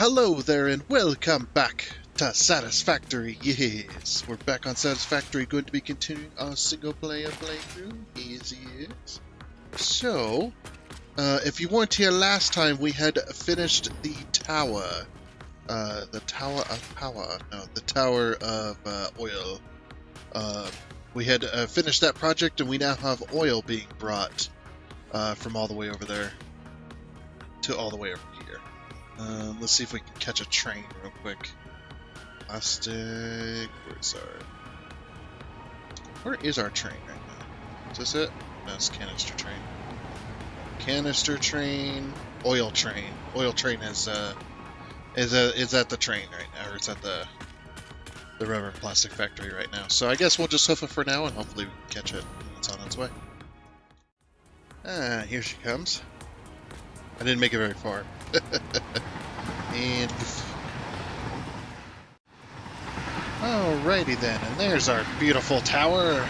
Hello there and welcome back to Satisfactory. Yes, we're back on Satisfactory, going to be continuing our single player playthrough. Yes. So, if you weren't here last time, we had finished the tower. The Tower of Power. No, the Tower of Oil. We had finished that project and we now have oil being brought from all the way over there to all the way over here. Let's see if we can catch a train real quick. Plastic. Where is our train right now? Is this it? No, it's canister train. Canister train. Oil train. Oil train is at the train right now, or it's at the rubber and plastic factory right now. So I guess we'll just hoof it for now, and hopefully we can catch it when it's on its way. Ah, here she comes. I didn't make it very far. And alrighty then, and there's our beautiful tower.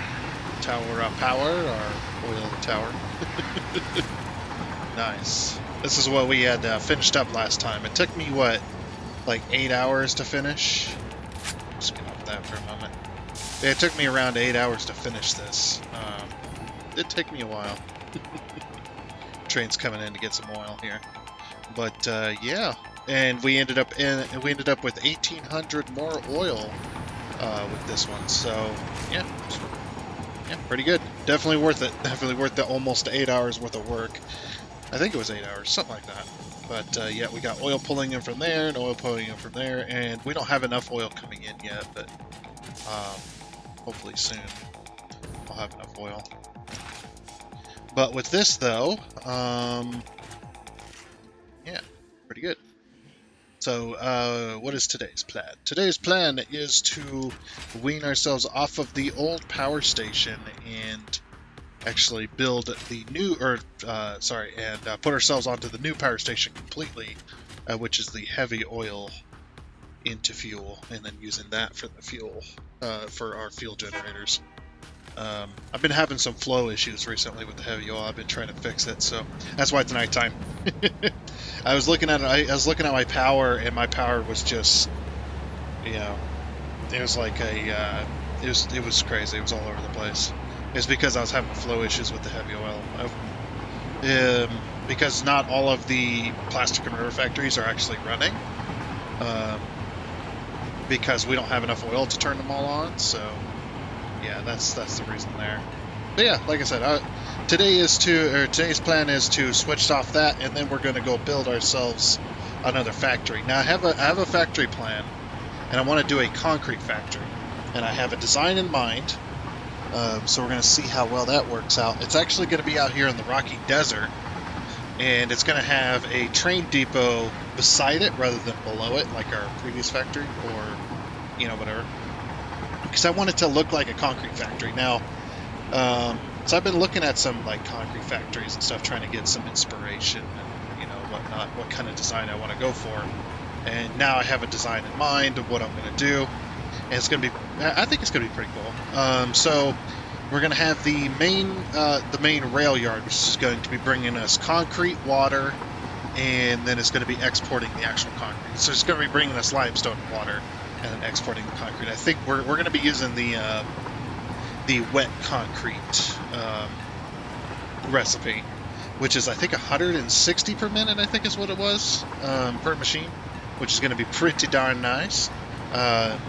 Tower of Power, our oil tower. Nice. This is what we had finished up last time. It took me, what, like 8 hours to finish? Just get off that for a moment. Yeah, it took me around 8 hours to finish this. It did take me a while. Train's coming in to get some oil here. But yeah, and we ended up with 1,800 more oil with this one. So yeah, pretty good. Definitely worth it. Definitely worth the almost 8 hours worth of work. I think it was 8 hours, something like that. But yeah, we got oil pulling in from there and oil pulling in from there, and we don't have enough oil coming in yet, but hopefully soon we'll have enough oil. But with this though, yeah, pretty good. So, what is today's plan? Today's plan is to wean ourselves off of the old power station and actually build the new, and put ourselves onto the new power station completely, which is the heavy oil into fuel, and then using that for the fuel, for our fuel generators. I've been having some flow issues recently with the heavy oil. I've been trying to fix it, so that's why it's nighttime. I was looking at it. I was looking at my power, and my power was just, you know, it was like it was crazy. It was all over the place. It's because I was having flow issues with the heavy oil. Because not all of the plastic converter factories are actually running. Because we don't have enough oil to turn them all on, so. Yeah, that's the reason there. But yeah, like I said, today's plan is to switch off that, and then we're going to go build ourselves another factory. Now I have a factory plan, and I want to do a concrete factory, and I have a design in mind. So we're going to see how well that works out. It's actually going to be out here in the Rocky Desert, and it's going to have a train depot beside it rather than below it, like our previous factory, or whatever. Because I want it to look like a concrete factory. Now, so I've been looking at some like concrete factories and stuff, trying to get some inspiration and whatnot, what kind of design I want to go for. And now I have a design in mind of what I'm going to do, and it's going to be, I think it's going to be pretty cool. So we're going to have the main rail yard, which is going to be bringing us concrete, water, and then it's going to be exporting the actual concrete. So it's going to be bringing us limestone and water, and then exporting the concrete. I think we're going to be using the wet concrete recipe, which is I think 160 per minute. I think is what it was per machine, which is going to be pretty darn nice, and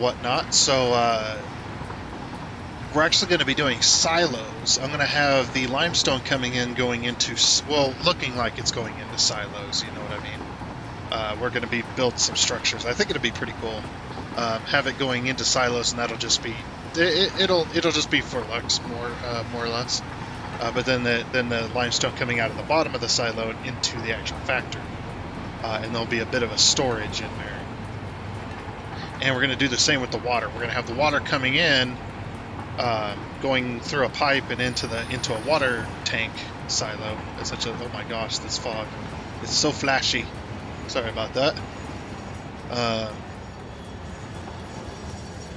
whatnot. So we're actually going to be doing silos. I'm going to have the limestone coming in, going into, well, looking like it's going into silos. You know what I mean? We're going to be build some structures. I think it'll be pretty cool. Have it going into silos, and that'll just be it'll just be for looks more or less. But then the limestone coming out of the bottom of the silo and into the actual factory, and there'll be a bit of a storage in there. And we're going to do the same with the water. We're going to have the water coming in, going through a pipe and into a water tank silo. It's such a, oh my gosh, this fog! It's so flashy. Sorry about that.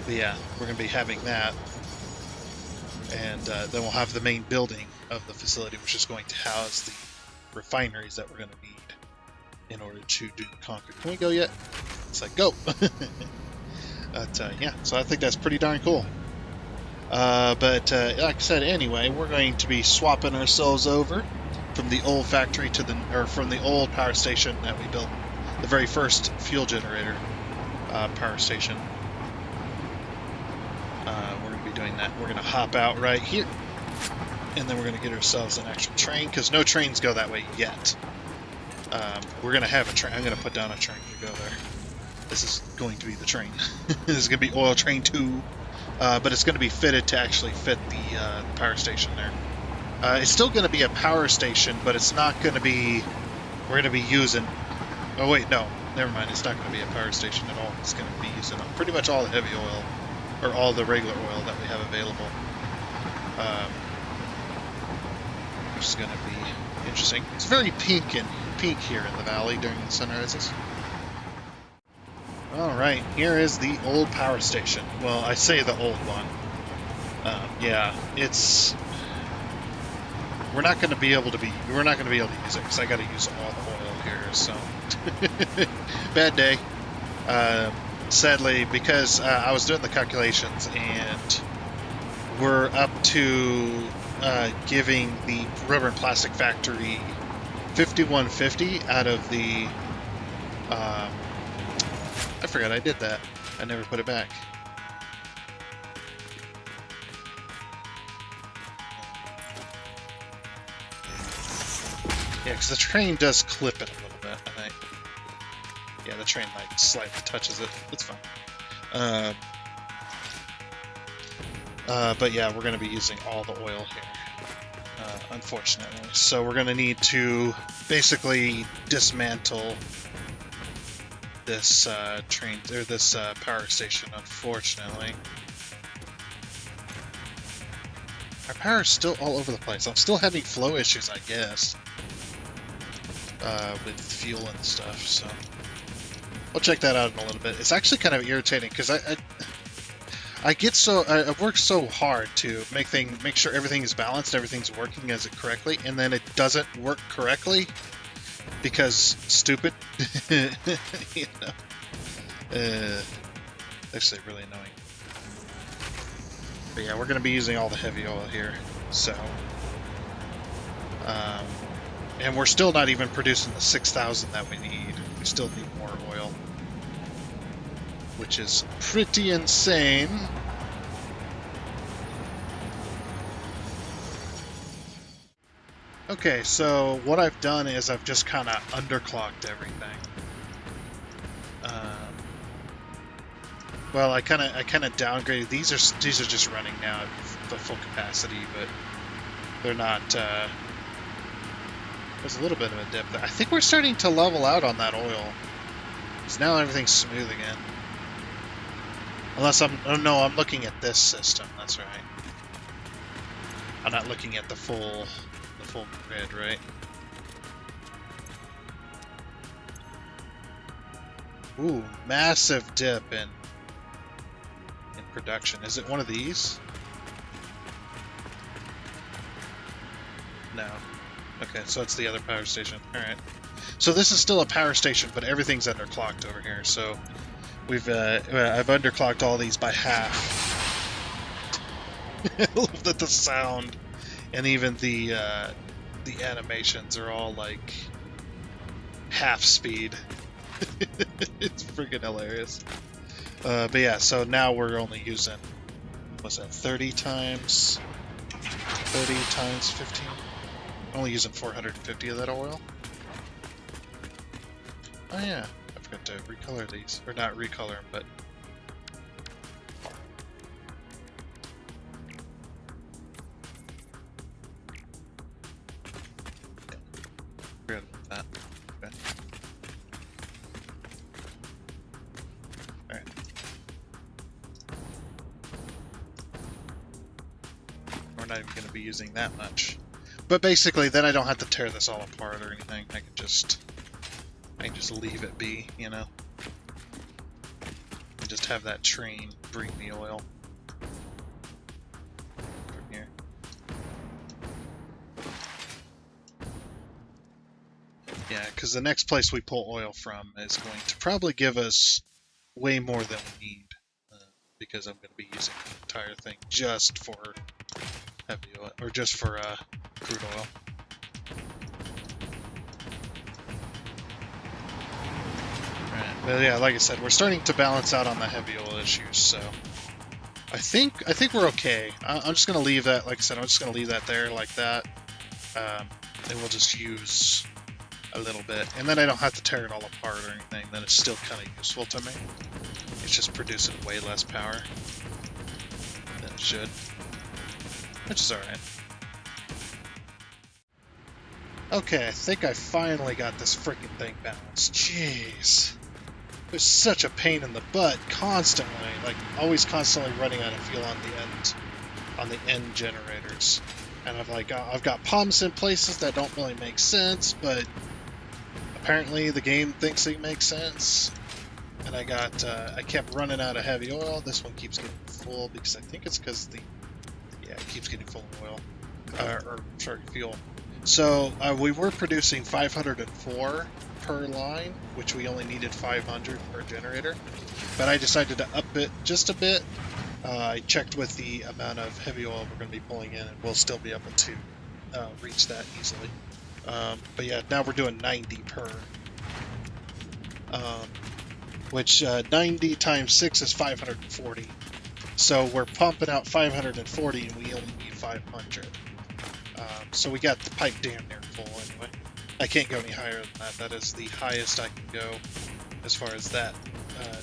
But yeah, we're going to be having that. And then we'll have the main building of the facility, which is going to house the refineries that we're going to need. in order to do the conquer. Can we go yet? It's like, go! But yeah, so I think that's pretty darn cool. But like I said, anyway, we're going to be swapping ourselves over from the old factory to from the old power station that we built, the very first fuel generator power station. We're going to be doing that. We're going to hop out right here, and then we're going to get ourselves an actual train, because no trains go that way yet. We're going to have a train. I'm going to put down a train to go there. This is going to be the train. This is going to be Oil Train 2, but it's going to be fitted to actually fit the power station there. It's still going to be a power station, but it's not going to be... We're going to be using... Oh, wait, no. Never mind. It's not going to be a power station at all. It's going to be using pretty much all the heavy oil, or all the regular oil that we have available. Which is going to be interesting. It's very pink here in the valley during the sunrises. Alright, here is the old power station. Well, I say the old one. Yeah, it's... We're not going to be able to use it, because I got to use all the oil here, so... Bad day. Sadly, because I was doing the calculations, and we're up to giving the rubber and plastic factory 5150 out of the... I forgot I did that. I never put it back. Yeah, because the train does clip it a little bit, I think. Yeah, the train like slightly touches it. It's fine. But yeah, we're going to be using all the oil here, unfortunately. So we're going to need to basically dismantle this train, or this power station, unfortunately. Our power's still all over the place. I'm still having flow issues, I guess, with fuel and stuff, so we'll check that out in a little bit. It's actually kind of irritating, because I work so hard to make sure everything is balanced, everything's working as it correctly, and then it doesn't work correctly because stupid. You know, actually really annoying. But yeah, we're going to be using all the heavy oil here, so and we're still not even producing the 6,000 that we need. We still need more oil, which is pretty insane. Okay, so what I've done is I've just kind of underclocked everything. Well, I kind of downgraded. These are just running now at the full capacity, but they're not. There's a little bit of a dip there. I think we're starting to level out on that oil, because now everything's smooth again. Unless I'm looking at this system. That's right. I'm not looking at the full grid, right? Ooh, massive dip in production. Is it one of these? No. Okay, so it's the other power station. Alright. So this is still a power station, but everything's underclocked over here, so I've underclocked all these by half. I love that the sound and even the animations are all like half speed. It's freaking hilarious. But yeah, so now we're only using, what's that, 30 times 15? Only using 450 of that oil. Oh yeah, I forgot to recolor these. Or not recolor them, but... Forgot about that. Okay. Alright. We're not even going to be using that much. But basically, then I don't have to tear this all apart or anything. I can just leave it be, you know? And just have that train bring the oil from here. Yeah, because the next place we pull oil from is going to probably give us way more than we need, because I'm going to be using the entire thing just for heavy oil, or just for crude oil. Right. But yeah, like I said, we're starting to balance out on the heavy oil issues, so I think we're okay. I'm just going to leave that, like I said, I'm just going to leave that there like that, and we'll just use a little bit, and then I don't have to tear it all apart or anything. Then it's still kind of useful to me. It's just producing way less power than it should, which is alright. Okay, I think I finally got this freaking thing balanced. Jeez. It was such a pain in the butt, constantly, like always constantly running out of fuel on the end generators. And I've got pumps in places that don't really make sense, but apparently the game thinks it makes sense. And I kept running out of heavy oil. This one keeps getting full because I think it's because it keeps getting full of oil, fuel. So we were producing 504 per line, which we only needed 500 per generator. But I decided to up it just a bit. I checked with the amount of heavy oil we're going to be pulling in, and we'll still be able to reach that easily. But yeah, now we're doing 90 per. Which 90 times 6 is 540. So we're pumping out 540 and we only need 500. So we got the pipe damn near full anyway. I can't go any higher than that. That is the highest I can go as far as that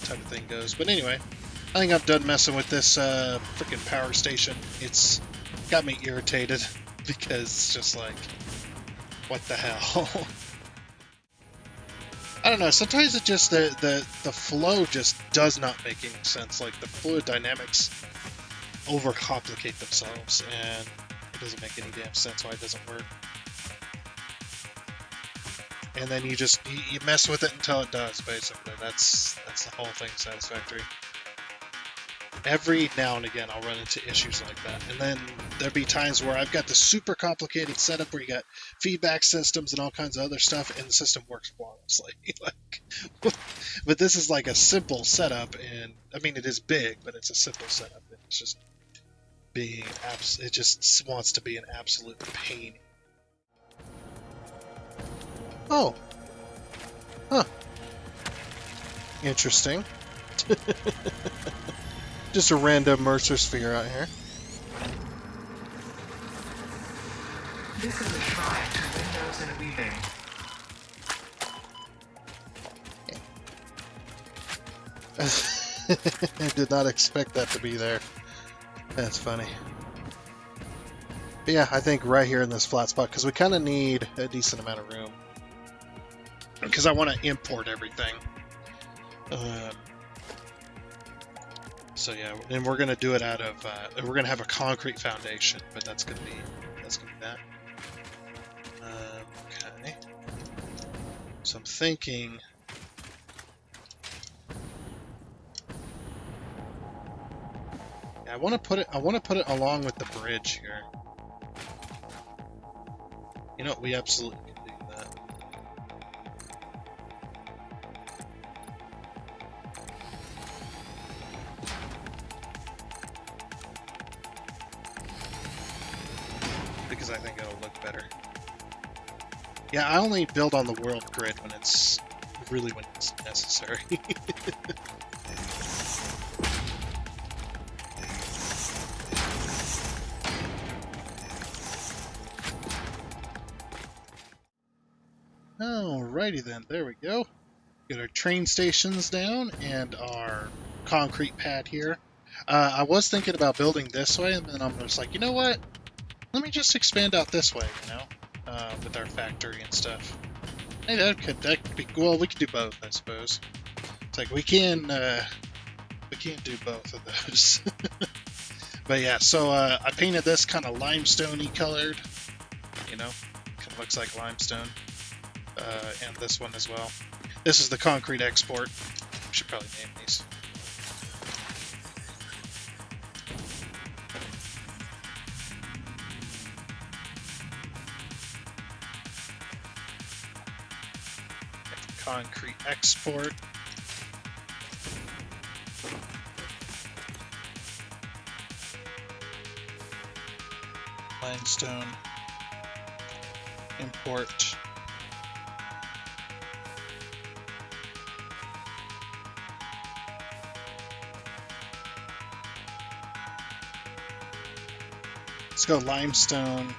type of thing goes. But anyway, I think I'm done messing with this freaking power station. It's got me irritated because it's just like, what the hell? I don't know, sometimes it just, the flow just does not make any sense. Like, the fluid dynamics overcomplicate themselves, and it doesn't make any damn sense why it doesn't work. And then you mess with it until it does, basically. That's the whole thing, Satisfactory. Every now and again, I'll run into issues like that. And then there'll be times where I've got this super complicated setup where you got feedback systems and all kinds of other stuff, and the system works flawlessly. But this is like a simple setup, and I mean, it is big, but it's a simple setup. It's just it just wants to be an absolute pain. Oh. Huh. Interesting. Just a random Mercer sphere out here. This is a shrine to windows and weaving. I did not expect that to be there. That's funny. But yeah, I think right here in this flat spot, because we kind of need a decent amount of room. Because I want to import everything. So yeah, and we're gonna do it out of. We're gonna have a concrete foundation, but that's gonna be that. Okay. So I'm thinking. Yeah, I want to put it along with the bridge here. You know what? We absolutely can do that. Because I think it'll look better. Yeah, I only build on the world grid when it's necessary. Alrighty then, there we go. Get our train stations down and our concrete pad here. I was thinking about building this way, and then I'm just like, you know what? Let me just expand out this way, with our factory and stuff. Hey, that could be, well, we could do both, I suppose. It's like we can do both of those. But yeah, so I painted this kind of limestone-y colored, kind of looks like limestone, and this one as well. This is the concrete export. Should probably name these. concrete export. Limestone import. Let's go limestone.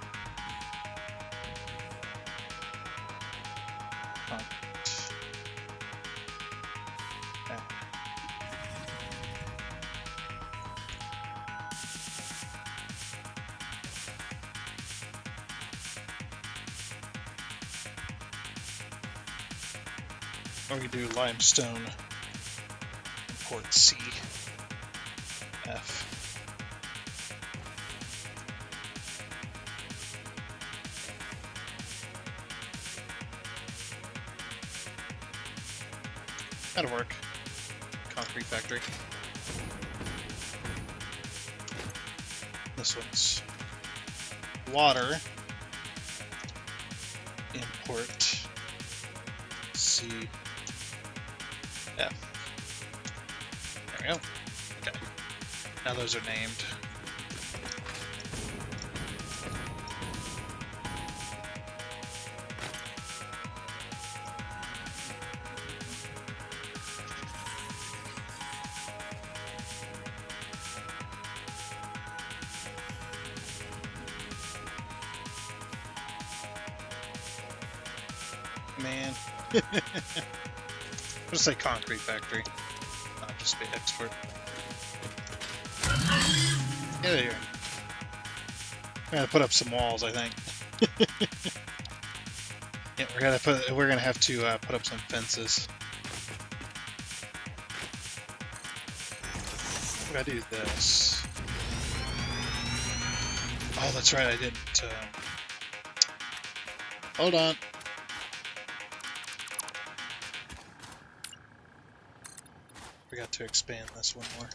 Or we do limestone import C F. That'll work. Concrete factory. This one's water. Import C F. There we go. Okay. Now those are named. Man. I'll just say concrete factory. Not just be expert. Get out of here. I'm gonna put up some walls, I think. Yeah, we're gonna have to put up some fences. I gotta do this. Oh, that's right, I didn't. Hold on. Forgot to expand this one more.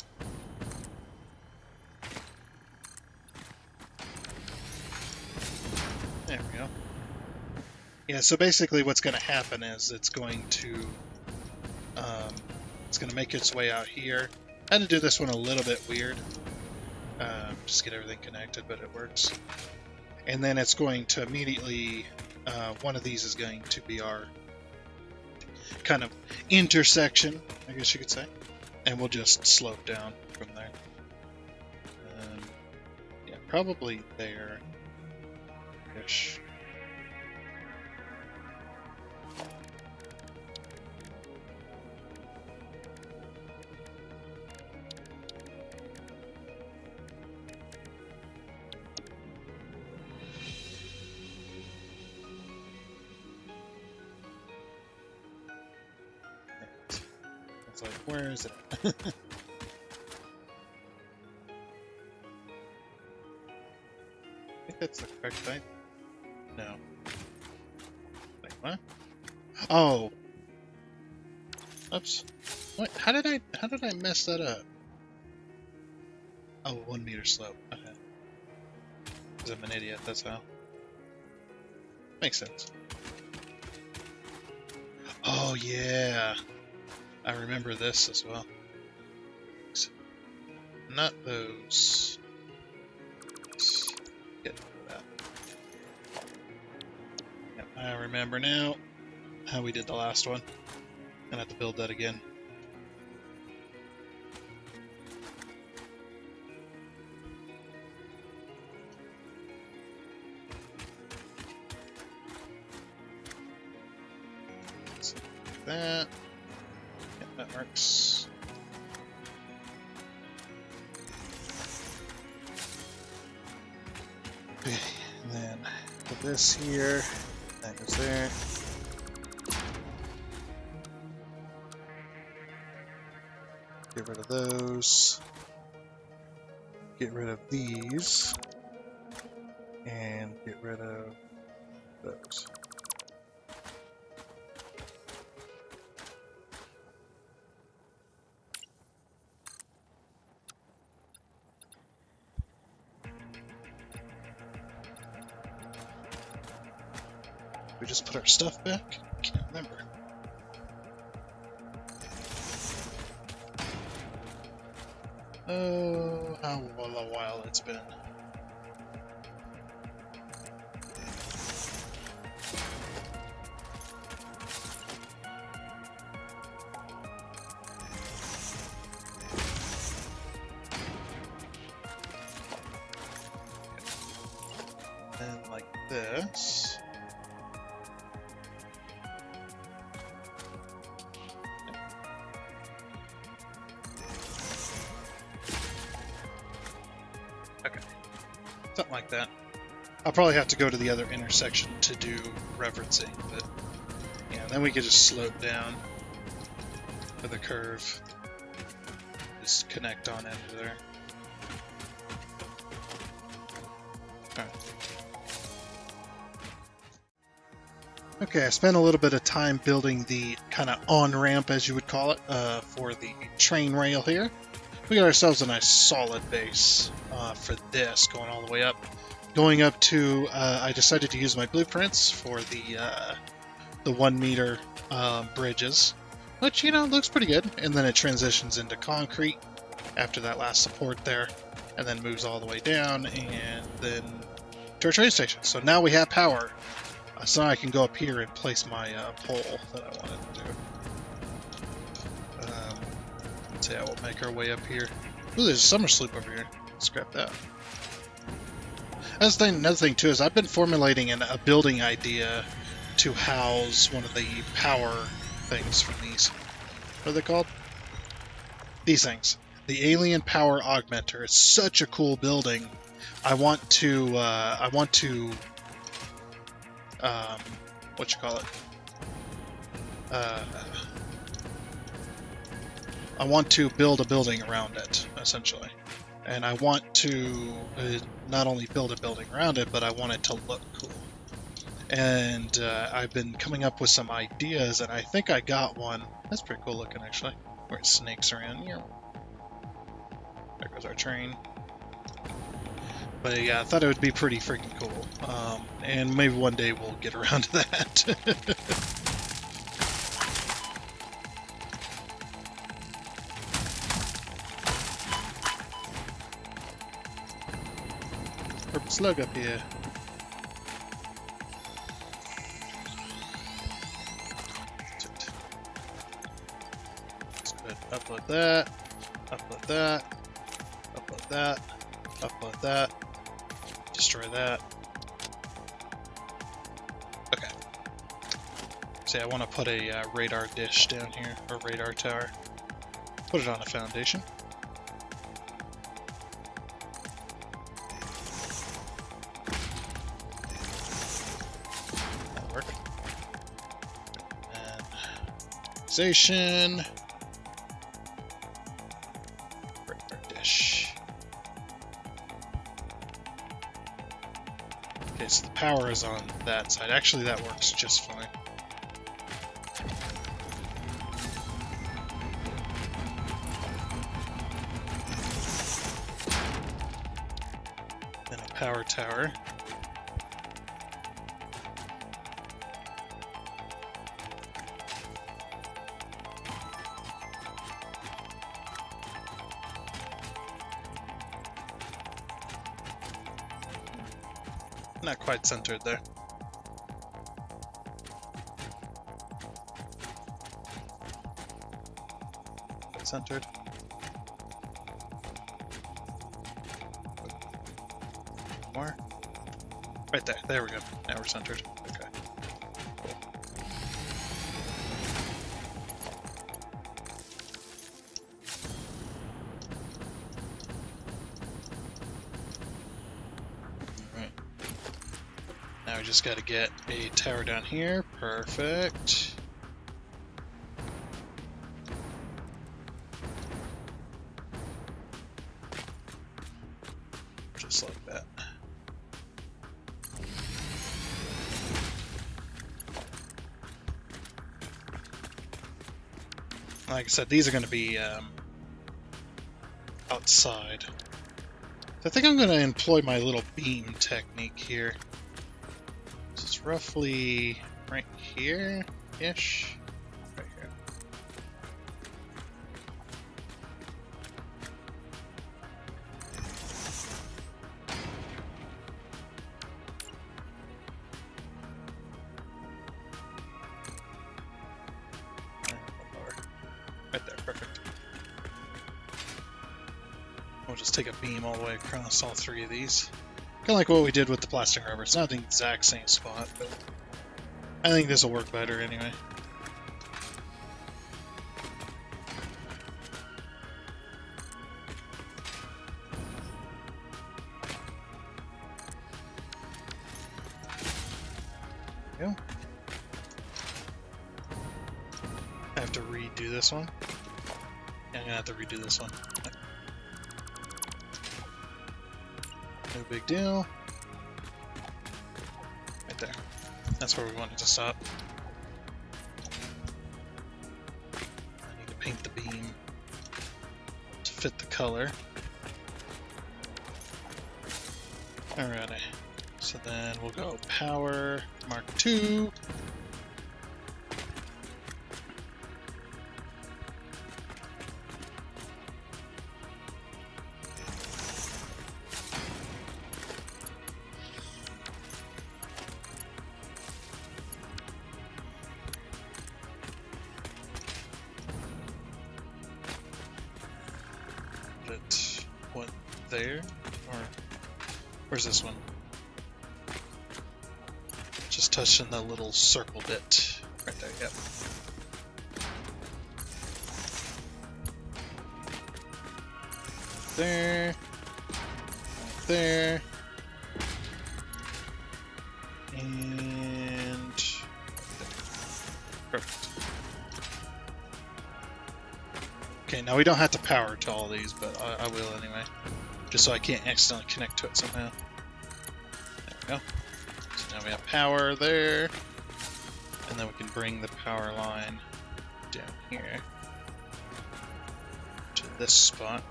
There we go. Yeah, so basically what's going to happen is it's going to make its way out here. I had to do this one a little bit weird. Just get everything connected, but it works. And then it's going to immediately, one of these is going to be our kind of intersection, I guess you could say. And we'll just slope down from there. Yeah, probably there-ish. It's like, where is it? I think that's the correct type. No. Wait, what? Oh. Oops. What? How did I mess that up? Oh, 1 meter slope. Okay. Because I'm an idiot, that's how. Makes sense. Oh, yeah. I remember this as well. Not those. Let's get that. Yep, I remember now how we did the last one. Gonna have to build that again. So that. Yep, that works. Okay, and then put this here. That goes there. Get rid of those. Get rid of these. And get rid of those. We just put our stuff back? Can't remember. Oh, how a while it's been. And like this. Okay, something like that. I'll probably have to go to the other intersection to do referencing, but yeah, then we could just slope down for the curve. Just connect on into there. Alright. Okay, I spent a little bit of time building the kind of on-ramp, as you would call it, for the train rail here. We got ourselves a nice solid base for this, going all the way up. Going up to, I decided to use my blueprints for the 1 meter bridges, which, you know, looks pretty good. And then it transitions into concrete after that last support there, and then moves all the way down, and then to our train station. So now we have power. So now I can go up here and place my pole that I wanted to do. Let's see, I will make our way up here. Ooh, there's a summer sloop over here. Scrap that. Another thing too is I've been formulating a building idea to house one of the power things from these. What are they called? These things. The Alien Power Augmenter. It's such a cool building. I want to what you call it? I want to build a building around it, essentially. And I want to not only build a building around it, but I want it to look cool. And I've been coming up with some ideas, and I think I got one. That's pretty cool looking, actually. Where it snakes around. There goes our train. But yeah, I thought it would be pretty freaking cool. And maybe one day we'll get around to that. Purple slug up here. Let's go ahead and upload that. Upload that. Upload that. Upload that. Destroy that. Okay. See, I want to put a radar dish down here, or radar tower. Put it on a foundation. That'll work. And station. Radar dish. Okay, so the power is on that side. Actually, that works just fine. Then a power tower. Not quite centered there. Quite centered. More. Right there. There we go. Now we're centered. Okay. Cool. Alright. Now we just got to get a tower down here. Perfect. Just like that. Like I said, these are going to be outside. So I think I'm going to employ my little beam technique here. So it's roughly right here-ish. Right here. We'll just take a beam all the way across all three of these. Kind of like what we did with the plastic rubber. It's not the exact same spot, but I think this will work better anyway. There we go. I have to redo this one. Yeah, I'm gonna have to redo this one. No big deal. Right there. That's where we wanted to stop. I need to paint the beam to fit the color. Alrighty. So then we'll go power, Mark II. What there? Or where's this one? Just touching the little circle bit right there. Yep. There. Right there. And perfect. Okay, now we don't have to power to all these, but I will anyway. Just so I can't accidentally connect to it somehow. There we go. So now we have power there. And then we can bring the power line down here to this spot.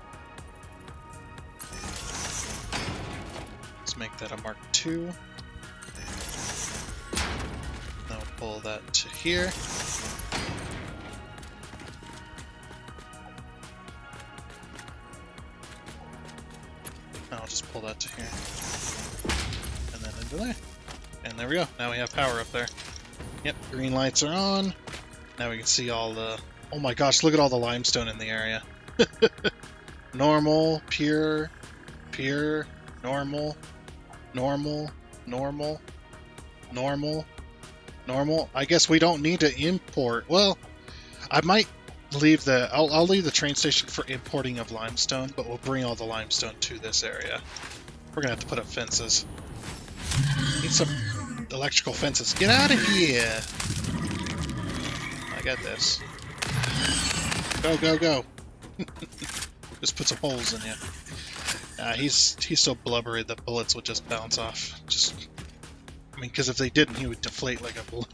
Let's make that a Mark II. Then we'll pull that to here. I'll just pull that to here. And then into there. And there we go. Now we have power up there. Yep, green lights are on. Now we can see all the... Oh my gosh, look at all the limestone in the area. Normal, pure, pure, normal, normal, normal, normal, normal. I guess we don't need to import. Well, I might leave the... I'll leave the train station for importing of limestone, but we'll bring all the limestone to this area. We're gonna have to put up fences. Need some electrical fences. Get out of here! I got this. Go, go, go! Just put some holes in you. He's so blubbery that bullets would just bounce off. I mean, because if they didn't, he would deflate like a balloon.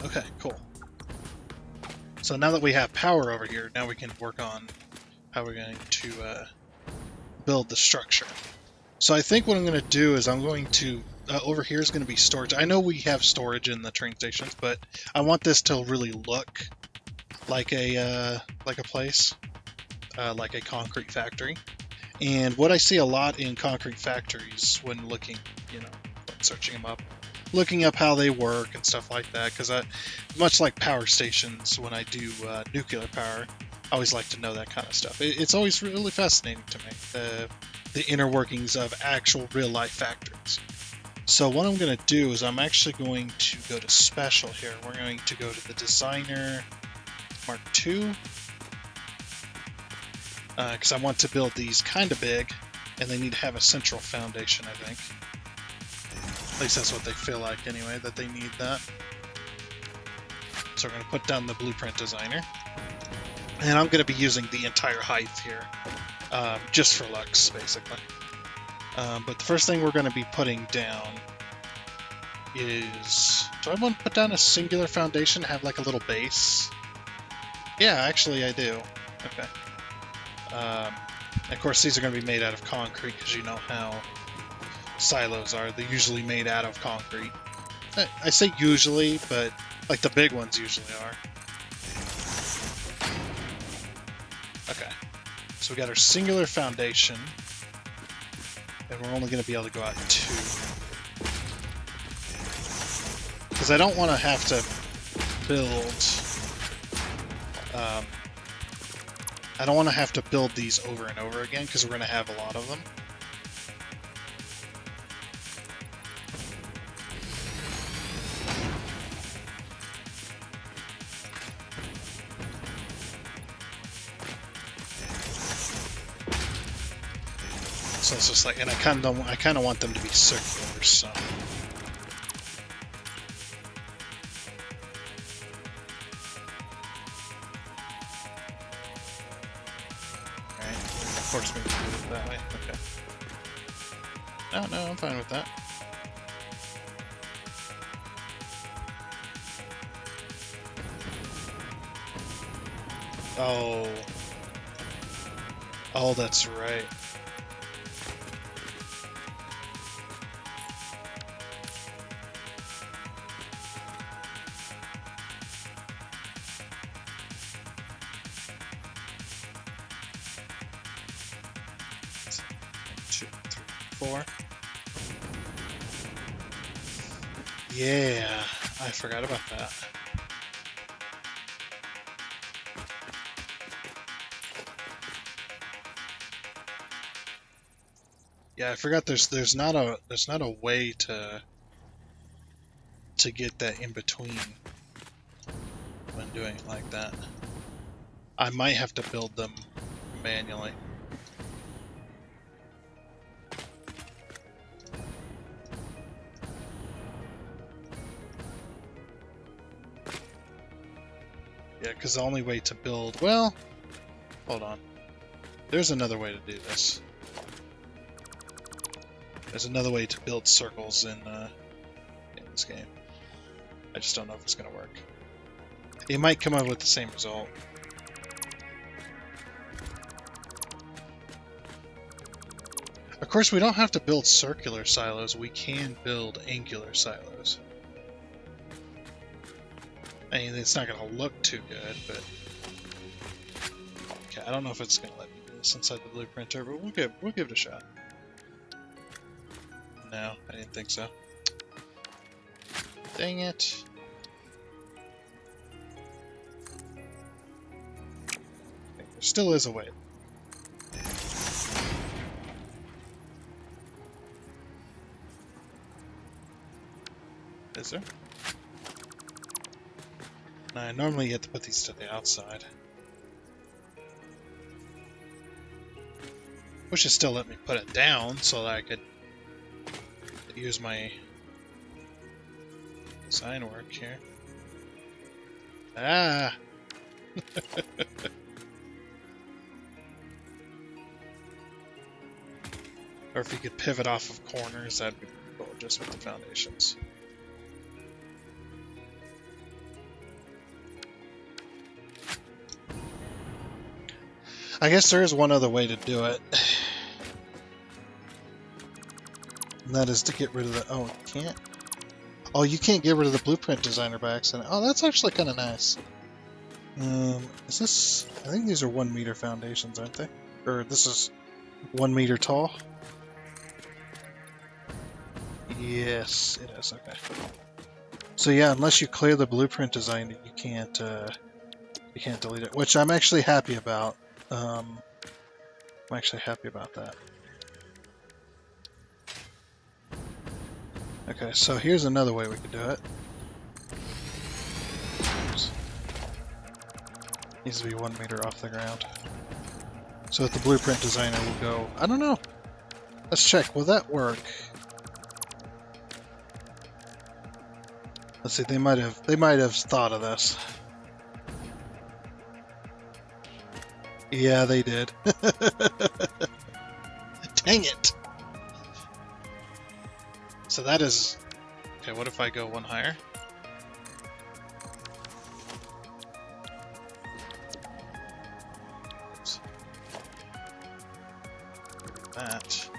Okay, cool. So now that we have power over here, now we can work on how we're going to build the structure. So I think what I'm going to do is I'm going to... over here is going to be storage. I know we have storage in the train stations, but I want this to really look like a place, like a concrete factory. And what I see a lot in concrete factories when looking, searching them up, looking up how they work and stuff like that, because much like power stations, when I do nuclear power, I always like to know that kind of stuff. It's always really fascinating to me, the inner workings of actual real-life factories. So what I'm going to do is I'm actually going to go to Special here. We're going to go to the Designer Mark II, because I want to build these kind of big, and they need to have a central foundation, I think. At least that's what they feel like anyway, that they need that. So we're going to put down the Blueprint Designer. And I'm going to be using the entire height here, just for looks, basically. But the first thing we're going to be putting down is... Do I want to put down a singular foundation, have like a little base? Yeah, actually I do. Okay. Of course, these are going to be made out of concrete, because you know how silos are. They're usually made out of concrete. I say usually, but like the big ones usually are. Okay. So we got our singular foundation. And we're only going to be able to go out 2. Because I don't want to have to build... I don't want to have to build these over and over again, because we're going to have a lot of them. So it's just like, and I kind of want them to be circular, so. Alright, force me to do it that way, okay. No, I'm fine with that. Oh, that's right. Four. Yeah, I forgot about that. Yeah, I forgot there's not a way to get that in between when doing it like that. I might have to build them manually. Yeah, because the only way to build... Well, hold on. There's another way to do this. There's another way to build circles in this game. I just don't know if it's going to work. It might come up with the same result. Of course, we don't have to build circular silos. We can build angular silos. I mean, it's not going to look too good, but... Okay, I don't know if it's going to let me do this inside the blueprinter, but we'll give it a shot. No, I didn't think so. Dang it. Okay, there still is a way. Is there? No, normally you have to put these to the outside. Wish it still let me put it down so that I could use my design work here. Ah! Or if you could pivot off of corners, that'd be cool, just with the foundations. I guess there is one other way to do it. And that is to get rid of the... Oh, you can't? Oh, you can't get rid of the blueprint designer by accident. Oh, that's actually kind of nice. Is this... I think these are 1 meter foundations, aren't they? Or this is 1 meter tall? Yes, it is. Okay. So yeah, unless you clear the blueprint design, you can't delete it, which I'm actually happy about. I'm actually happy about that. Okay, so here's another way we could do it. Oops. Needs to be 1 meter off the ground. So that the blueprint designer will go, I don't know. Let's check, will that work? Let's see, they might have thought of this. Yeah, they did. Dang it! So that is... Okay, what if I go 1 higher? Oops. That.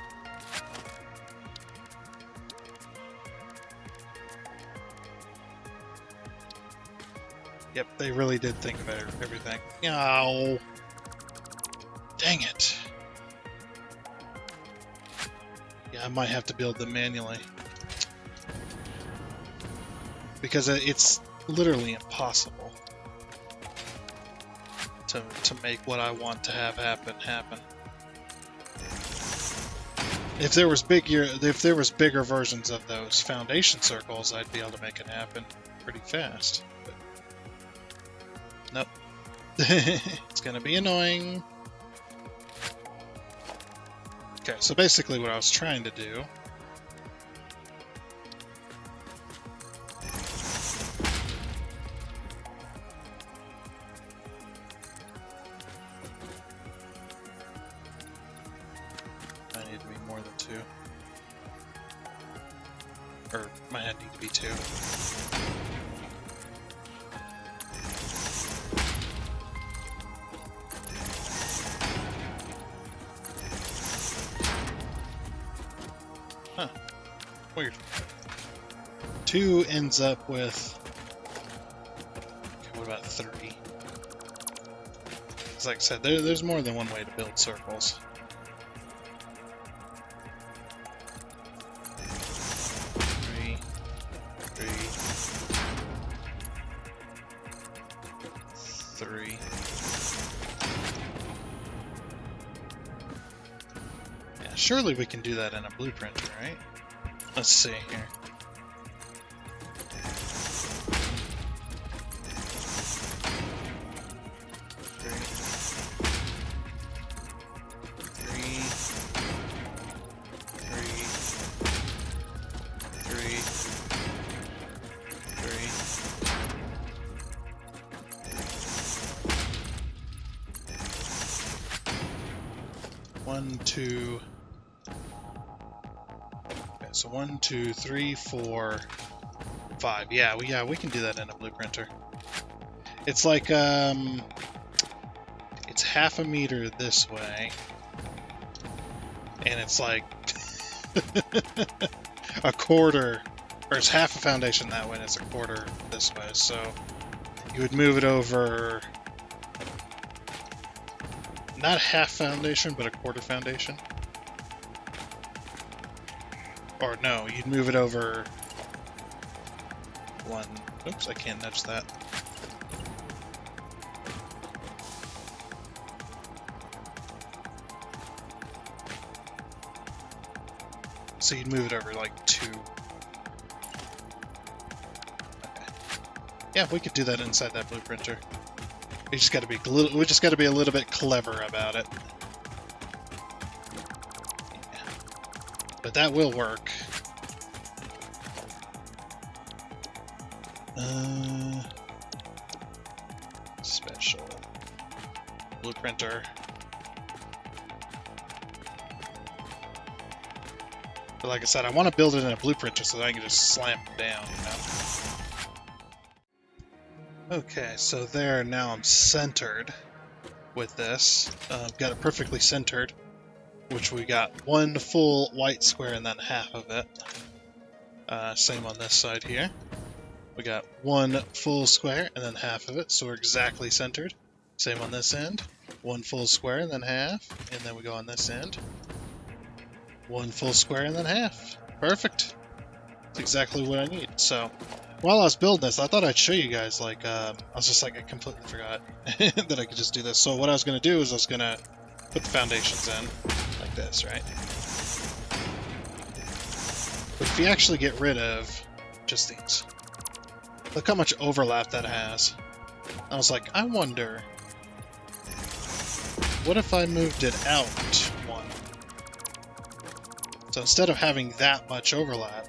Yep, they really did think about everything. No. Dang it. Yeah, I might have to build them manually. because it's literally impossible to make what I want to have happen. If there was bigger versions of those foundation circles, I'd be able to make it happen pretty fast. But nope. It's gonna be annoying. Okay, so basically what I was trying to do might need to be 2. Huh. Weird. 2 ends up with... Okay, what about 3? Because like I said, there's more than one way to build circles. Surely we can do that in a blueprint, right? Let's see here. One, two. So 1, 2, 3, 4, 5. Yeah, we can do that in a blueprinter. It's like it's half a meter this way, and it's like a quarter, or it's half a foundation that way, and it's a quarter this way. So you would move it over, not half foundation, but a quarter foundation. Or no, you'd move it over 1. Oops, I can't nudge that. So you'd move it over like 2. Okay. Yeah, we could do that inside that blueprinter. We just got to be a little bit clever about it. But that will work. Special blueprinter. But like I said, I want to build it in a blueprinter so that I can just slam it down, you know? Okay, so there, now I'm centered with this. Got it perfectly centered. Which we got 1 full white square and then half of it. Same on this side here. We got 1 full square and then half of it, so we're exactly centered. Same on this end. 1 full square and then half, and then we go on this end. 1 full square and then half. Perfect. That's exactly what I need. So, while I was building this, I thought I'd show you guys, like, I was just like, I completely forgot that I could just do this. So what I was going to do is I was going to put the foundations in. Like this, right? But if you actually get rid of just these, look how much overlap that has. I was like, I wonder, what if I moved it out 1? So instead of having that much overlap,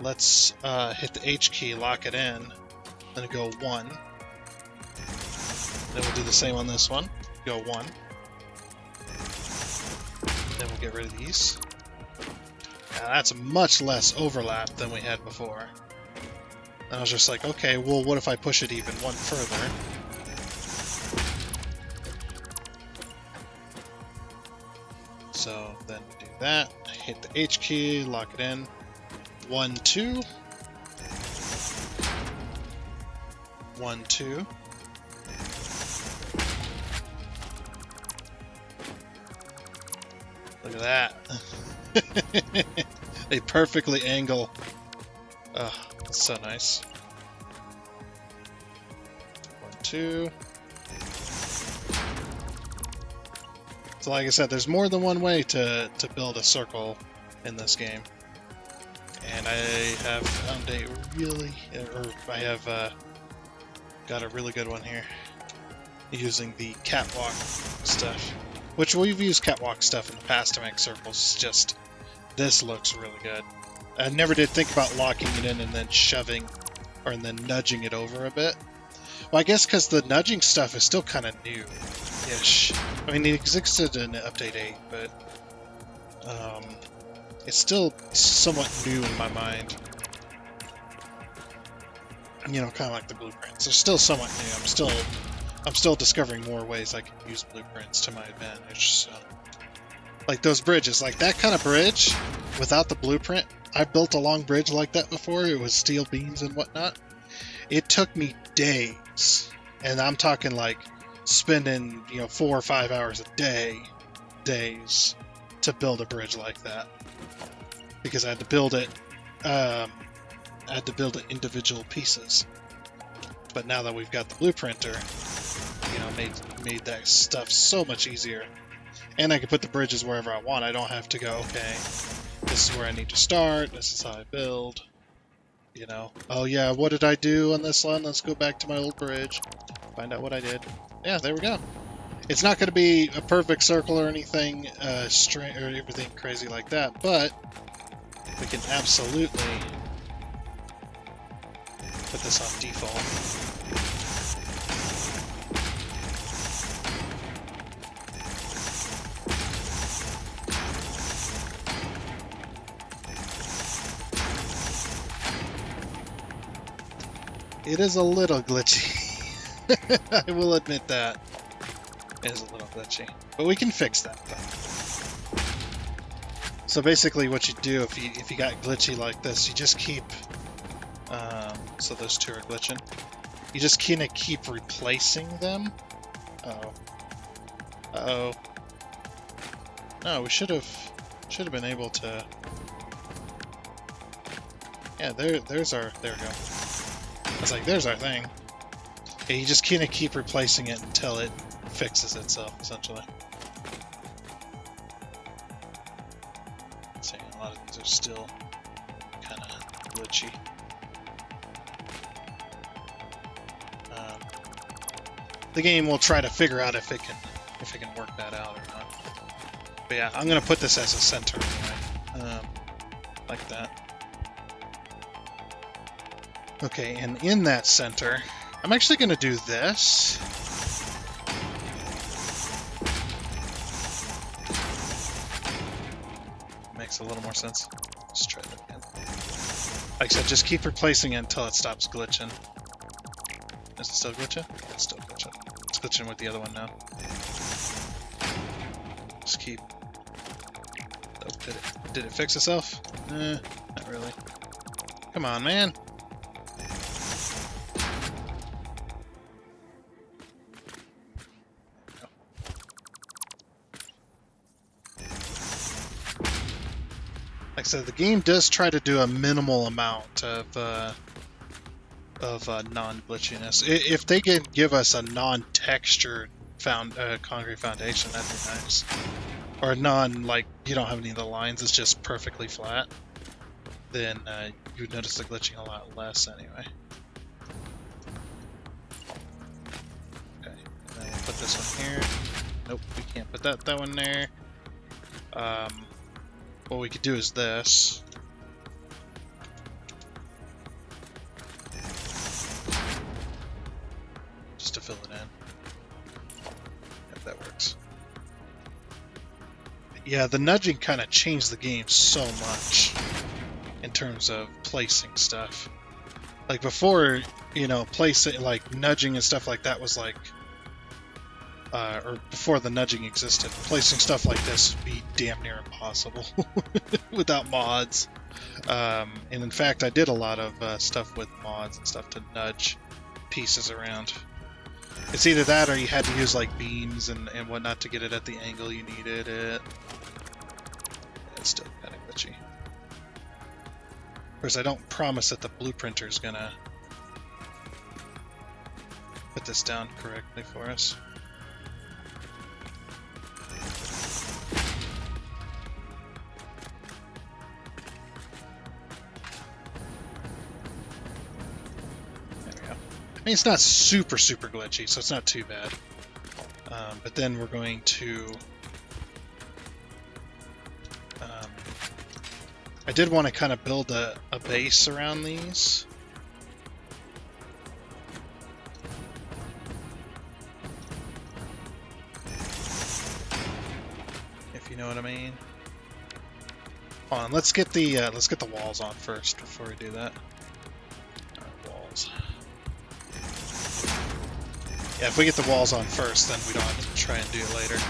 let's hit the H key, lock it in, then go 1. Then we'll do the same on this one. Go 1. Then we'll get rid of these. Now that's much less overlap than we had before. And I was just like, okay, well, what if I push it even 1 further? So then we do that, hit the H key, lock it in. 1, 2. 1, 2. Look at that. They perfectly angle. It's so nice. 1, 2. So like I said, there's more than one way to build a circle in this game. And I have found a really, or I have got a really good one here. Using the catwalk stuff. Which we've used catwalk stuff in the past to make circles, it's just, this looks really good. I never did think about locking it in and then shoving, or and then nudging it over a bit. Well, I guess because the nudging stuff is still kind of new-ish. I mean, it existed in Update 8, but it's still somewhat new in my mind. You know, kind of like the blueprints. They're still somewhat new. I'm still discovering more ways I can use blueprints to my advantage. So, like those bridges, like that kind of bridge, without the blueprint, I built a long bridge like that before. It was steel beams and whatnot. It took me days, and I'm talking like spending 4 or 5 hours a day, days, to build a bridge like that, because I had to build it. I had to build it individual pieces. But now that we've got the blueprinter, made that stuff so much easier. And I can put the bridges wherever I want. I don't have to go, okay, this is where I need to start, this is how I build. Oh yeah, what did I do on this one? Let's go back to my old bridge, find out what I did. Yeah, there we go. It's not going to be a perfect circle or anything straight or everything crazy like that, but we can absolutely put this on default. It is a little glitchy. I will admit that. It is a little glitchy. But we can fix that, though. So basically what you do if you got glitchy like this, you just keep... so those two are glitching. You just kind of keep replacing them. Uh-oh. Uh-oh. No, we should have been able to... Yeah, there's our... There we go. I was like, there's our thing. Yeah, you just kind of keep replacing it until it fixes itself, essentially. See, a lot of these are still kind of glitchy. The game will try to figure out if it can work that out or not. But yeah, I'm gonna put this as a center anyway, like that. Okay, and in that center, I'm actually going to do this. Makes a little more sense. Let's try that again. Like I said, just keep replacing it until it stops glitching. Is it still glitching? Yeah, it's still glitching. It's glitching with the other one now. Just keep... Oh, did it fix itself? Not really. Come on, man. Like I said, the game does try to do a minimal amount of non-glitchiness. If they can give us a non-textured concrete foundation, that'd be nice. Or like, you don't have any of the lines, it's just perfectly flat, then you'd notice the glitching a lot less anyway. Okay, and then we'll put this one here. Nope, we can't put that one there. What we could do is this. Just to fill it in. If that works. Yeah, the nudging kind of changed the game so much in terms of placing stuff. Like before, placing, like nudging and stuff like that was like, or before the nudging existed, placing stuff like this would be damn near impossible without mods. And in fact, I did a lot of stuff with mods and stuff to nudge pieces around. It's either that or you had to use like beams and whatnot to get it at the angle you needed it. It's still kind of glitchy. Of course, I don't promise that the blueprinter is gonna put this down correctly for us. There we go. I mean, it's not super glitchy, so it's not too bad. But then we're going to... I did want to kind of build a base around these. If you know what I mean. Hold on, let's get the walls on first before we do that. Walls. Yeah, if we get the walls on first, then we don't have to try and do it later.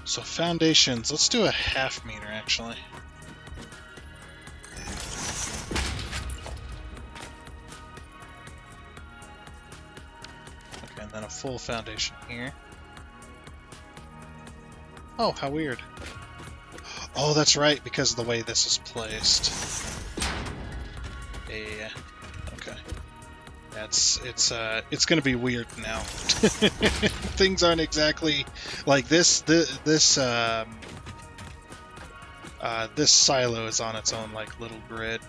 So foundations, let's do a 1/2 meter actually. Okay, and then a full foundation here. Oh, how weird. Oh, that's right, because of the way this is placed. Yeah. Okay. It's gonna be weird now. Things aren't exactly like this. This silo is on its own like little grid.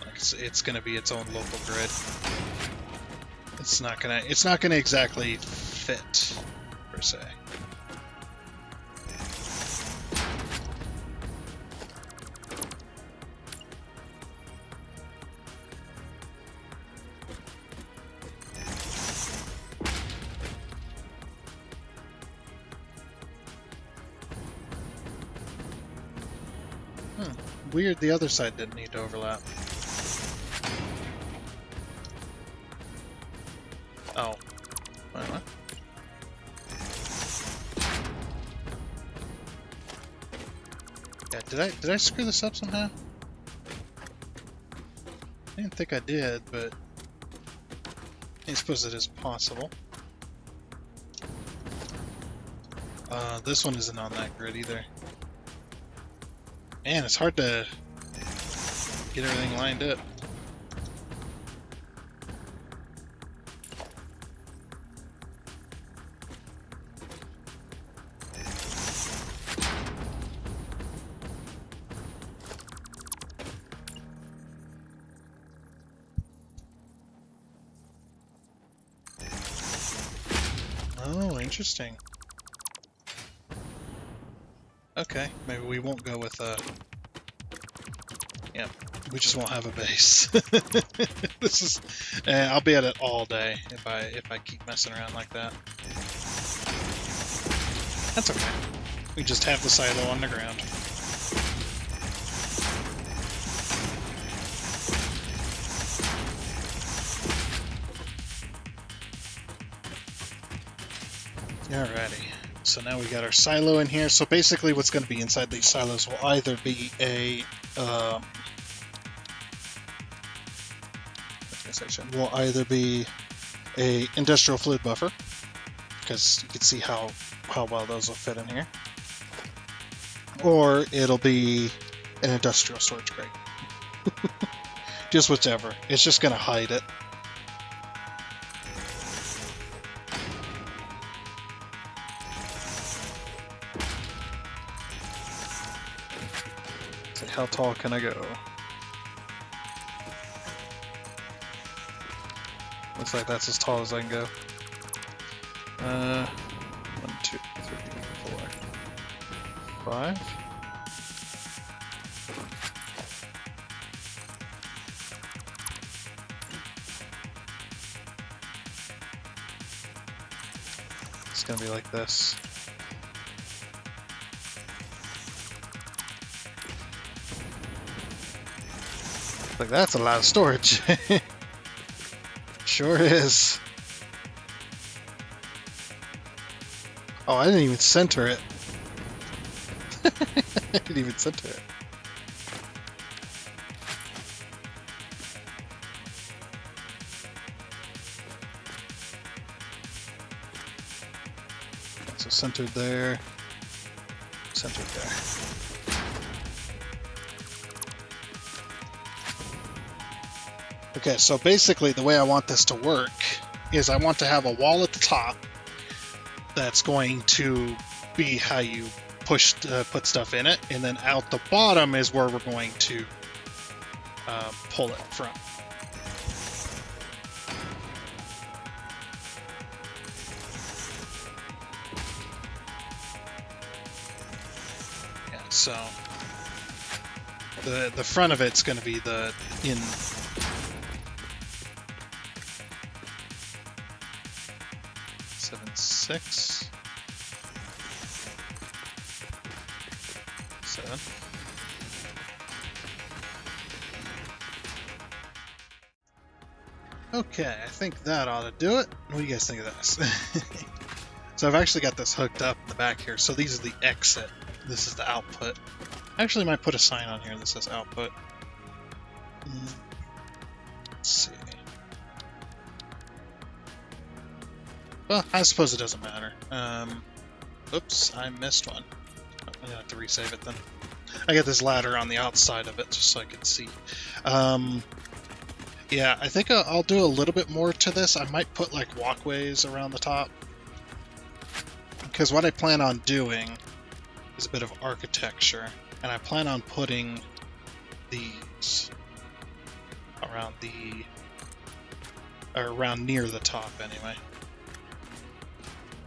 Like it's gonna be its own local grid. It's not gonna exactly fit per se. Weird, the other side didn't need to overlap. Oh. Wait, what? Yeah, did I screw this up somehow? I didn't think I did, but I suppose it is possible. This one isn't on that grid either. Man, it's hard to get everything lined up. Oh, interesting. Okay, maybe we won't go with yeah, we just won't have a base. This is, I'll be at it all day if I keep messing around like that. That's okay. We just have the silo on the ground. Alrighty. So now we got our silo in here. So basically what's going to be inside these silos will either be a industrial fluid buffer, because you can see how well those will fit in here, or it'll be an industrial storage crate. Just whichever. It's just going to hide it. How tall can I go? Looks like that's as tall as I can go. 1, 2, 3, 4, 5. It's gonna be like this. Like, that's a lot of storage. Sure is. Oh, I didn't even center it. I didn't even center it. centered there, centered there. Okay, so basically the way I want this to work is I want to have a wall at the top that's going to be how you put stuff in it, and then out the bottom is where we're going to pull it from. Yeah, so the front of it's going to be the in. Six, 7. Okay, I think that ought to do it. What do you guys think of this? So I've actually got this hooked up in the back here. So these are the exit. This is the output. I actually might put a sign on here that says output. Let's see. Well, I suppose it doesn't matter. Oops, I missed one. I'm gonna have to resave it then. I got this ladder on the outside of it just so I can see. Yeah, I think I'll do a little bit more to this. I might put like walkways around the top. Because what I plan on doing is a bit of architecture. And I plan on putting these around around near the top anyway.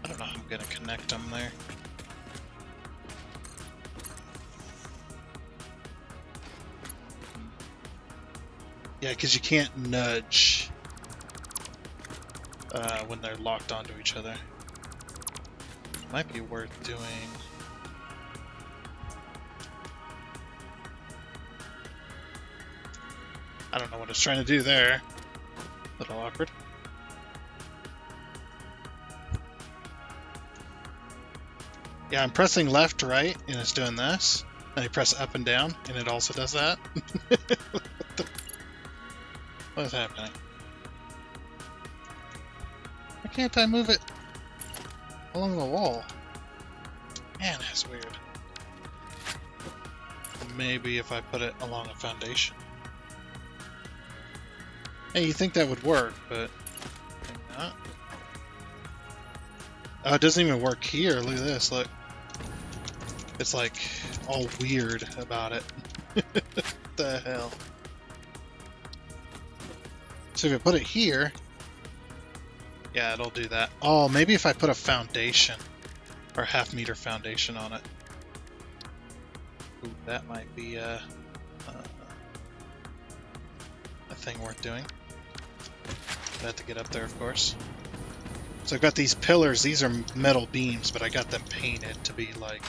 I don't know how I'm going to connect them there. Yeah, because you can't nudge when they're locked onto each other. Might be worth doing. I don't know what it's trying to do there. A little awkward. Yeah, I'm pressing left, right, and it's doing this. Then I press up and down, and it also does that. What is happening? Why can't I move it along the wall? Man, that's weird. Maybe if I put it along a foundation. Hey, you think that would work, but maybe not. Oh, it doesn't even work here. Look at this. Look. It's like all weird about it. What the hell? So if I put it here, yeah, it'll do that. Oh, maybe if I put a foundation or a half-meter foundation on it. Ooh, that might be a thing worth doing. I have to get up there, of course. So I've got these pillars. These are metal beams, but I got them painted to be like...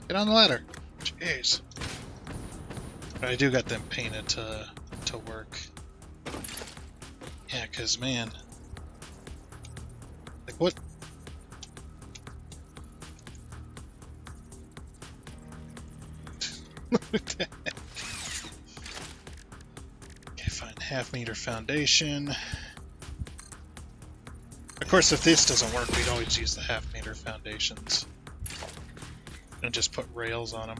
Get on the ladder. Jeez. But I do got them painted to work. Yeah, because, man... Like, what... What the heck? Okay, fine. Half-meter foundation. Of course, if this doesn't work, we'd always use the half-meter foundations. And just put rails on them.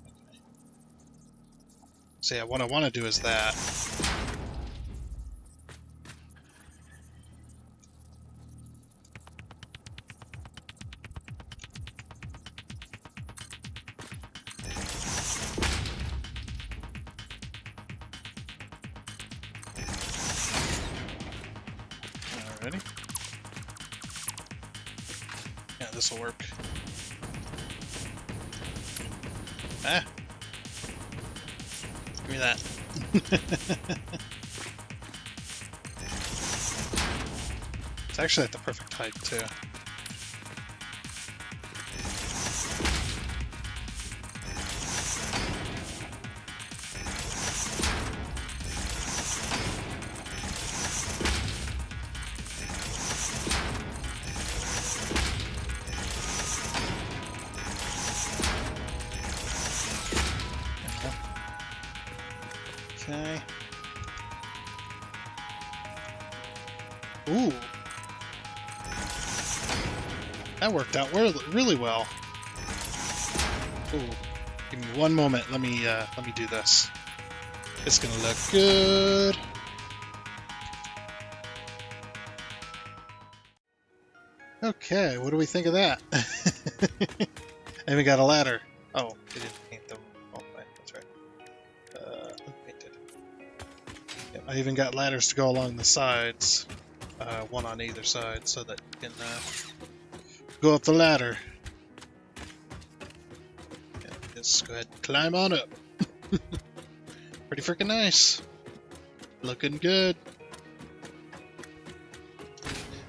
Okay. So yeah, what I want to do is that. Alrighty. Yeah, this will work. Ah! Give me that. It's actually at the perfect height, too. Okay. Ooh, that worked out really well. Ooh, give me one moment. Let me do this. It's gonna look good. Okay, what do we think of that? I even got a ladder. Oh, we didn't paint them. Oh, right, that's right. Unpainted. Yep, I even got ladders to go along the sides, one on either side, so that you can go up the ladder. Yeah, just go ahead and climb on up. Pretty freaking nice. Looking good.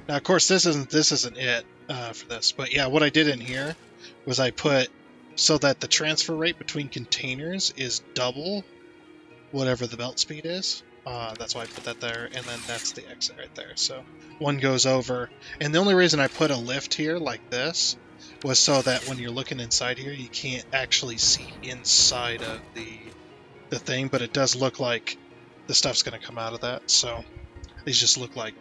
Now, of course, this isn't it for this, but yeah, what I did in here was I put so that the transfer rate between containers is double whatever the belt speed is. That's why I put that there, and then that's the exit right there. So one goes over, and the only reason I put a lift here like this was so that when you're looking inside here, you can't actually see inside of the thing, but it does look like the stuff's going to come out of that. So these just look like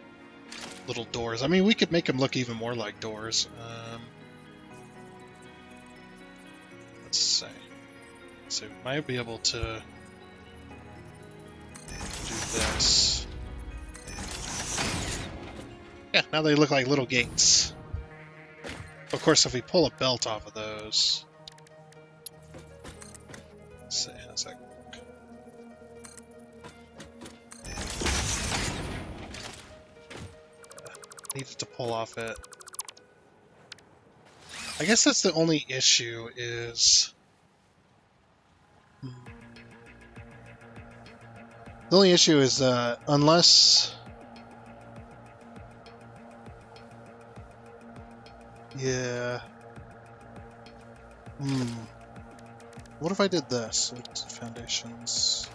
little doors. I mean, we could make them look even more like doors. Let's see. So we might be able to do this. Yeah, now they look like little gates. Of course, if we pull a belt off of those, let's see, how's that work? Needed to pull off it. I guess that's the only issue is... The only issue is unless... Yeah. What if I did this? Foundations.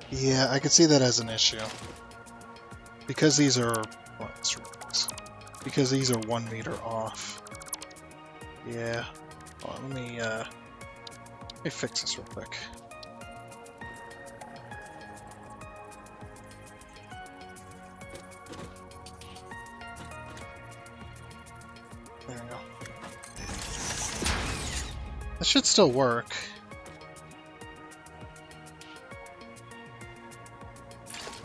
Yeah, I could see that as an issue. Because these are... Well, because these are 1 meter off. Yeah. Hold on, let me fix this real quick. There we go. That should still work.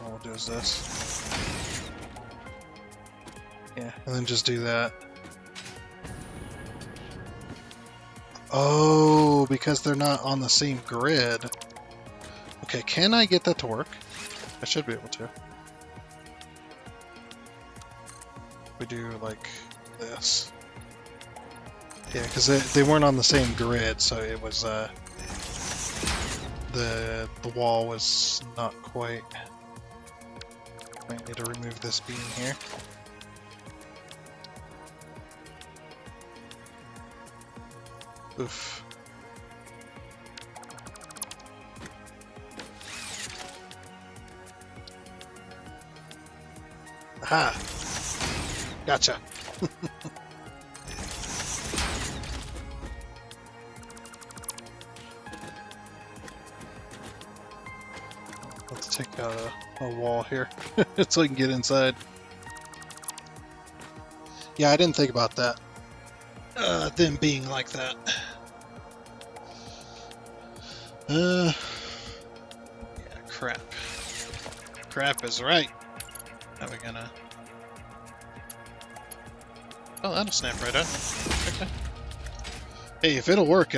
All we'll do is this. Yeah, and then just do that. Oh, because they're not on the same grid. Okay, can I get that to work? I should be able to. We do like this. Yeah, because they weren't on the same grid, so it was the wall was not quite. Might need to remove this beam here. Oof. Aha! Gotcha. Let's take out a wall here so I can get inside. Yeah, I didn't think about that. Them being like that. Yeah, crap. Crap is right. How are we gonna... Oh, that'll snap right up. Okay. Hey, if it'll work,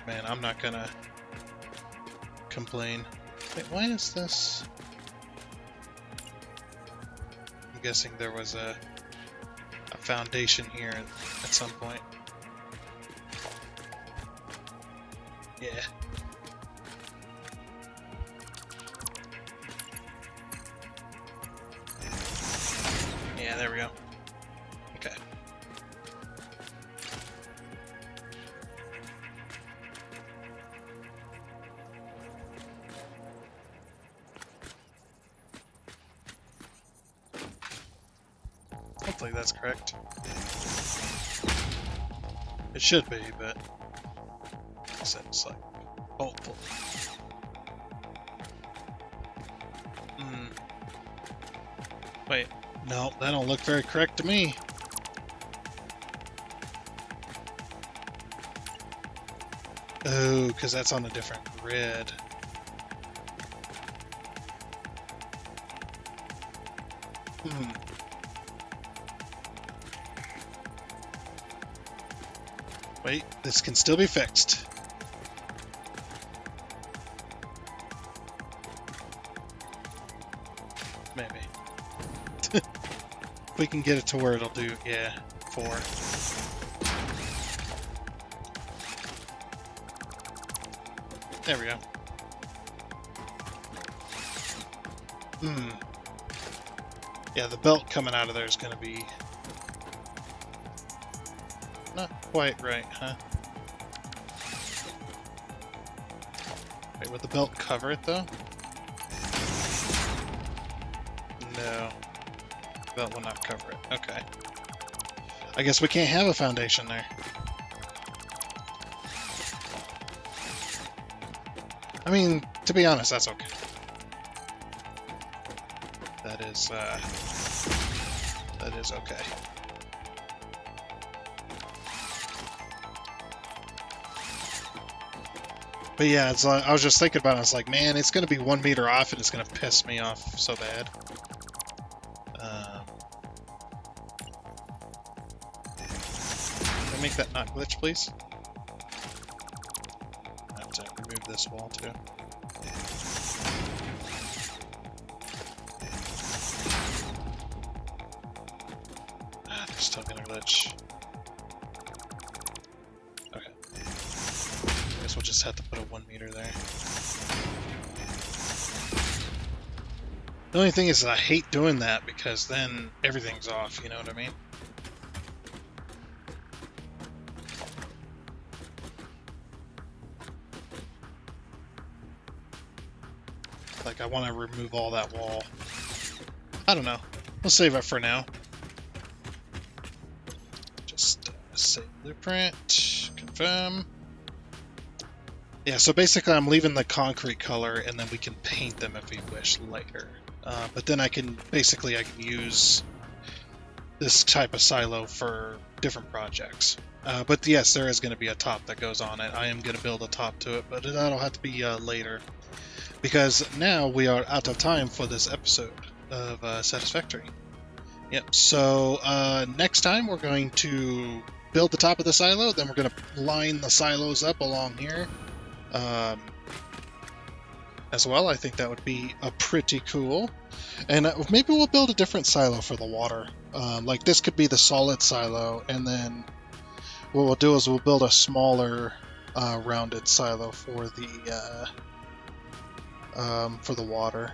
man. I'm not gonna complain. Wait, why is this... I'm guessing there was a foundation here at some point. Yeah. Yeah, there we go. Okay. Hopefully that's correct. It should be, but like I said, it's like hopeful. Wait, no, that don't look very correct to me. Oh, because that's on a different grid. Hmm. Wait, this can still be fixed. Maybe. If we can get it to where it'll do, yeah, 4. There we go. Hmm. Yeah, the belt coming out of there is going to be not quite right, huh? Wait, would the belt cover it, though? No. The belt will not cover it. Okay. I guess we can't have a foundation there. I mean, to be honest, that's okay. That is okay. But yeah, it's like, I was just thinking about it. I was like, man, it's going to be 1 meter off, and it's going to piss me off so bad. Can I make that not glitch, please? I have to remove this wall too. Ah, they're still going to glitch. Okay. I guess we'll just have to put a 1 meter there. The only thing is that I hate doing that because then everything's off, you know what I mean? Like, I want to remove all that wall. I don't know. We'll save it for now. Just save blueprint, confirm. Yeah, so basically I'm leaving the concrete color, and then we can paint them if we wish later. But then I can use this type of silo for different projects. But yes, there is going to be a top that goes on it. I am going to build a top to it, but that'll have to be later. Because now we are out of time for this episode of Satisfactory. Yep, so next time we're going to build the top of the silo, then we're going to line the silos up along here. As well, I think that would be pretty cool. And maybe we'll build a different silo for the water. Like this could be the solid silo, and then what we'll do is we'll build a smaller rounded silo for the water.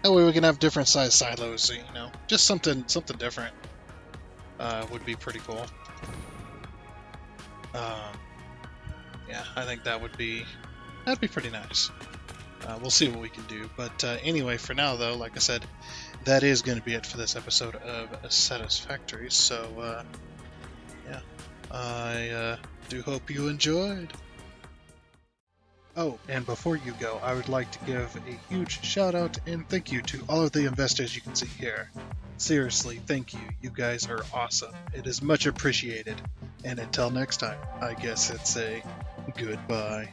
That way we can have different size silos, you know, just something different. Would be pretty cool. Yeah, I think that'd be pretty nice. We'll see what we can do. But anyway, for now, though, like I said, that is going to be it for this episode of Satisfactory. So, yeah, I do hope you enjoyed. Oh, and before you go, I would like to give a huge shout out and thank you to all of the investors you can see here. Seriously, thank you. You guys are awesome. It is much appreciated. And until next time, I guess it's a goodbye.